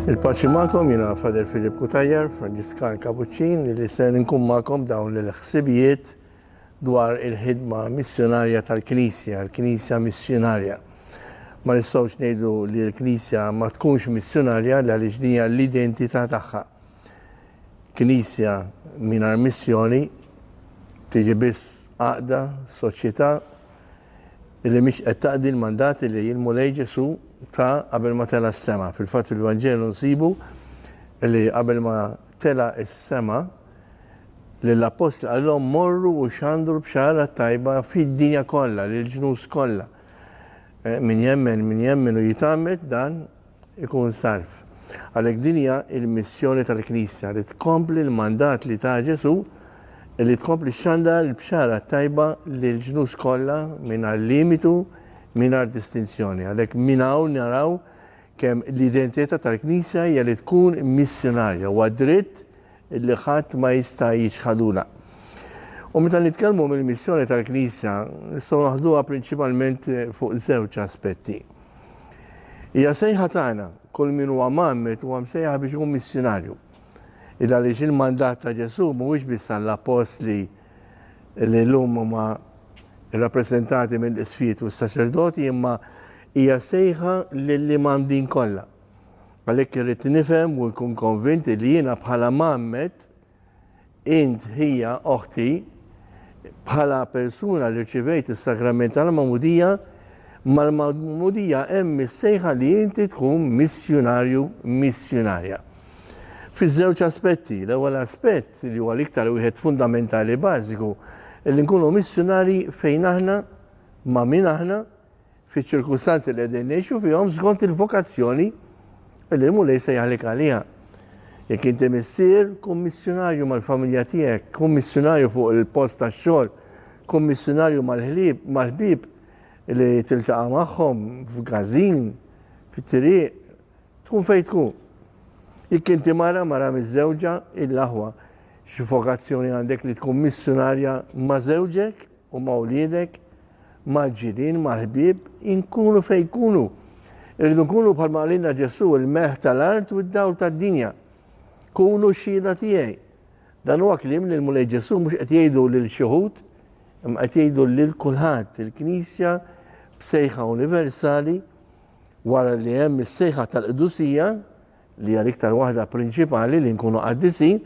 Il-paċi ma'kom, jina Fader Filip Kutajjar, Franġiskan Kapuċin, li se nkun ma'kom dawn l-ħsibijiet dwar il-ħidma missjonarja tal-Knisja, l-Knisja missjonarja. Ma nistgħux ngħidu li l-Knisja ma tkunx missjonarja għaliex din hija l-identità tagħha. Knisja mingħajr missjoni tiġi biss għaqda, soċjetà li mhix qed taqdi l-mandati li jilmulej Ġesu ta' qabel ma tela s-sema. Fil-fatt il-Vanġelu nsibu li qabel ma tela s-sema li l-apostli għallhom morru u xandru b'xara tajba fid-dinja kollha, lill-ġnus kollha. Min jemmen u jitamet dan ikun sarf. Għalhekk din hija l-missjoni tal-Knisja li tkompli l-mandat li ta' Ġesu li tkompli xandar b'xara tajba lill-ġnus kollha mingħajr limitu, mingħajr distinzjoni. Għalhekk minn hawn naraw kemm l-identità tal-Knisja hija li tkun missjonarja u dritt li ħadd ma jista' jiġħadula. U meta nitkellmu mill-missjoni tal-Knisja, nistgħu naħduha prinċipalment fuq żewġ aspetti. Hija sejħa tagħna kull min huwa mammet huwa msejħa biex ikun missjonarju. Għaliex il-mandat ta' Ġesu mhuwiex biss għall-apostli li llum huma rappresentati mill-isfiet u s-saċerdoti, imma hija sejħa lill-imam kollha. Għalhekk irrid nifhem u nkun konvinti li jiena bħala mammet int hija oħti bħala persuna li rċivejt is-sakrament tal-Magħmudija, mal-Magħmudija hemm is-sejħa li inti tkun missjonarju, missjonarja. Fiż-żewġ aspetti, l-ewwel aspett li huwa l-iktar wieħed fundamentali bażiku li nkunu missjonari fejn aħna ma' min aħna fiċ-ċirkustanzi li qegħdin ngħixu fihom skont il-vokazzjoni li l-mulej sejħalek għaliha. Jekk inti missier, kun missjonarju mal-familja tiegħek, kun missjonarju fuq il-post tax-xogħol, kun missjonarju mal-ħbieb li tiltaqa' magħhom f'gażin, fit-triq, tkun fejn tkun. Jekk inti mara miż-żewġa il-aħwa xi vokazzjoni għandek li tkun missjonarja ma' żewġek u ma' wliedek, mal-ġirien, mal-ħbieb, inkunu fejn jkunu. Irridu nkunu bħalma għalilna Ġesu il-meħ tal-art u d-dawl tad-dinja. Kunu x-xhieda tiegħi. Dan huwa kliem li l-mulej Ġesu mhux qed jgħidu lil xi wħud, imma qed jgħidu lil kulħadd. Il-Knisja b'sejħa universali wara li hemm is-sejħa tal-Qdusija li hija l-iktar waħda prinċipali li nkunu qaddisin,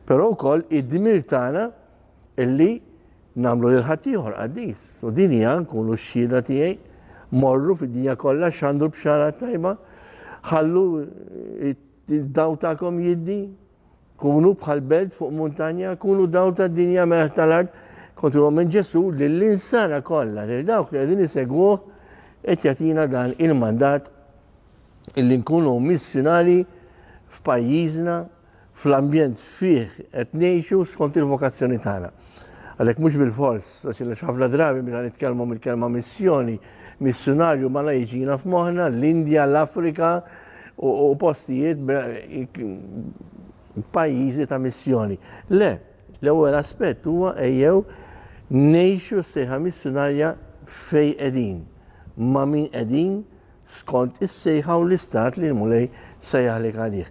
però wkoll id-dmir tagħna illi nagħmlu lil ħadd ieħor qaddis. U din hija nkunu x-xhieda tiegħi, morru fid-dinja kollha x'għandu b'xara tajba, ħallu id-daw tagħkom jiddi, kunu bħal belt fuq muntanja, kunu daw tad-dinja meħ tal-art, kontu minn Ġesu lill-insana kollha, lil dawk li qegħdin isegwuh qed jagħtina dan il-mandat illi nkunu missjonari f'pajjiżna, fl-ambjent fih qed ngħixu skont il-vokazzjoni tagħna. Għalhekk mhux bil-fors, għax ħafna drabi meta nitkellmu mill-kelma missjoni, missjonarju ma jiġina f'moħħna l-Indja, l-Afrika u postijiet pajjiżi ta' missjoni. Le, l-ewwel aspett huwa ejjew ngħixu sejħa missjonarja fejn qegħdin, ma' min qegħdin skont is-sejħa u l-istat li l-mulej sejħalek għalih.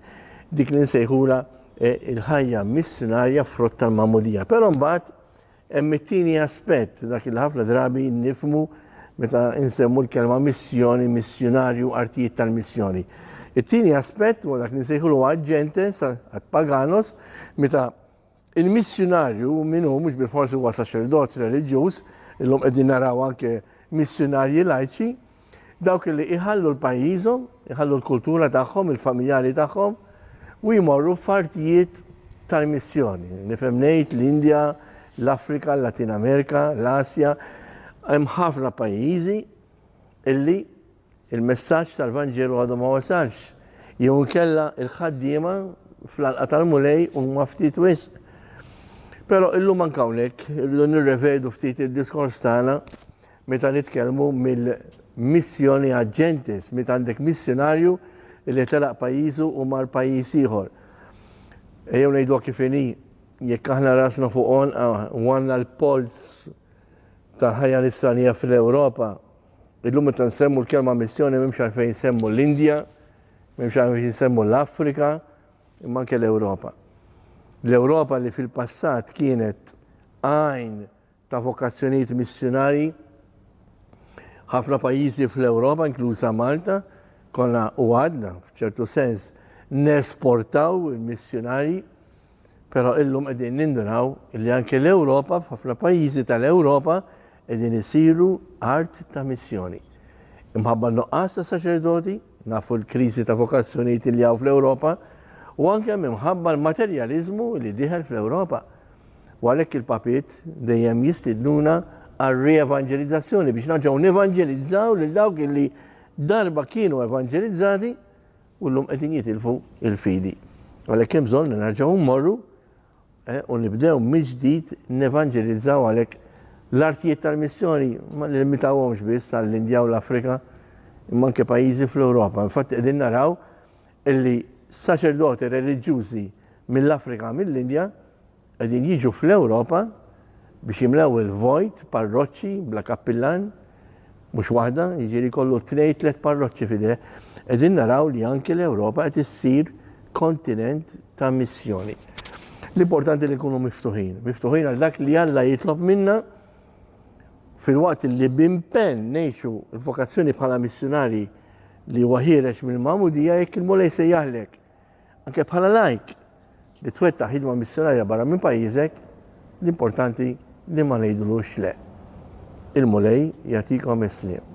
Dik li nsejħula il-ħajja missjonarja frott tal-Magħmudija. Però mbagħad hemm it-tieni aspett dak il ħafna drabi nifhmu meta nsemmu l-kelma missjoni, missjonarju, artijiet tal-missjoni. It-tieni aspett huwa dak li nsejħulu aġentes, ad paganos, meta il-missjonarju minnu mhux bil-forsi huwa saċerdot reliġjuż, illum qegħdin naraw anke missjonarji laiċi, dawk li iħallu l-pajjiżhom, iħallu l-kultura tagħhom, il-familjari tagħhom, u jmorru f'artijiet tal-missjoni. Nifhem ngħid l-Indja, l-Afrika, l-Latin Amerika, l-Asja, hemm ħafna pajjiżi illi il-messaġġ tal-Vanġelu għadu ma wasalx. Jew inkella l-ħaddiema fl-alqa tal-mulej huma ftit wisq. Però illum anke hawnhekk irridu nirrevedu ftit id-diskors tagħna meta nitkellmu mill-missjoni aġentes, meta għandek missjonarju li telaq pajjiżu u mar pajjiż ieħor. Ejjew ngħidu kif inhi, jekk aħna rasna fuq għandna l-pols tal-ħajja nisranija fl-Ewropa, illum meta nsemmu l-kelma missjoni m'hemmx għalfejn nsemmu l-Indja, Memx għan jinsemmu l-Afrika, imma anke l-Europa. L-Europa li fil-passat kienet għajn ta' vokazzjonijiet missjonari, ħafna pajjiżi fl-Europa, inklusa Malta, konna u għadna, f'ċertu sens, nesportaw il-missjonari, pero illum qegħdin nindunaw li anke l-Europa, f'ħafna pajjiżi tal-Europa, qegħdin isiru art ta' missjoni. Imħabba nuqqas ta' saċerdoti, nafu l-kriżi ta' vokazzjonijiet li għaw fl-Europa, u anke minħabba l-materjalizmu li diħel fl-Europa. U għalhekk il-papiet dejjem jistidnuna għal re-evangelizzazzjoni biex naġgħu nevangelizzaw lil dawk li darba kienu evangelizzati u l-lum qegħdin jitilfu il-fidi. Għalhekk hemm bżonn nerġgħu mmorru u nibdew mill-ġdid nevangelizzaw għalhekk l-artijiet tal-missjoni ma nlimitawhomx biss għall-Indja u l-Afrika imma anke pajjiżi fl-Ewropa. Infatti qegħdin naraw illi saċerdoti reliġjużi mill-Afrika mill-Indja qegħdin jiġu fl-Ewropa biex jimlew il-vojt parroċċi bla kappillan, mhux waħda, jiġieli kollu 2-3 parroċċi fideh. Qegħdin naraw li anke l-Ewropa qed issir kontinent ta' missjoni. L-importanti li nkunu miftuħin għal dak li Alla jitlob minna fil-waqt li bimpen ngħixu l-vokazzjoni bħala missjonari li huwa ħierex mill-Magħmudija jekk il-Mulej sejjaħlek. Anke bħala lajk li twettaq ħidma missjonarja barra minn pajjiżek, l-importanti li ma ngħidulux le. Il-Mulej jagħtikom islim.